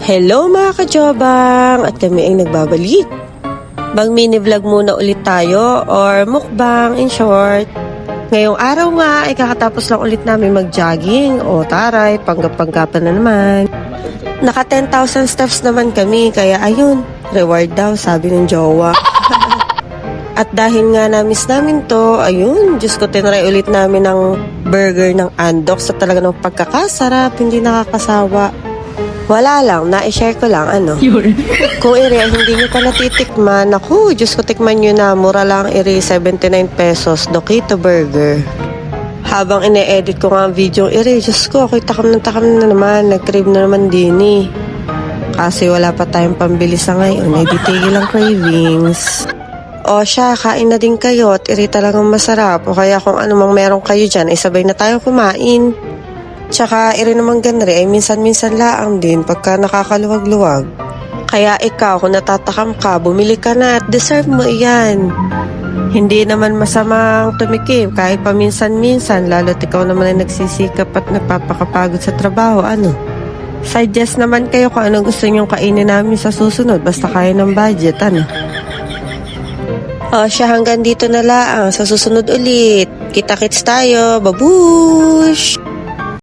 Hello mga kajobang! At kami ay nagbabalik. Bang mini vlog muna ulit tayo or mukbang in short. Ngayong araw nga ay kakatapos lang ulit namin mag-jogging. O taray, panggap-panggapan na naman. Naka 10,000 steps naman kami kaya ayun, reward daw sabi ng jowa. At dahil nga na-miss namin to, ayun, Diyos ko, tinry ulit namin ng burger ng Andox sa talaga ng pagkakasarap, hindi nakakasawa. Wala lang, na-share ko lang, Kung hindi nyo pa natitikman, naku, Diyos ko, tikman nyo na, mura lang ire, 79 pesos, Dokito Burger. Habang ine-edit ko nga ang video, Diyos ko, ako'y takam na naman, nag-crave na naman din eh. Kasi wala pa tayong pambili sa ngayon, ay ditigil ang cravings. O siya, kain na din kayo at talagang masarap. O kaya kung anumang meron kayo dyan, ay sabay na tayo kumain. Tsaka naman ganre ay minsan-minsan laang din pagka nakakaluwag-luwag. Kaya ikaw, kung natatakam ka, bumili ka na at deserve mo iyan. Hindi naman masamang tumikim kahit paminsan-minsan, lalo't ikaw naman ay nagsisikap at nagpapakapagod sa trabaho, Suggest naman kayo kung anong gusto nyong kainin namin sa susunod, basta kaya ng budget, O siya, hanggang dito na lang. Sa susunod ulit. Kita-kits tayo. Babush!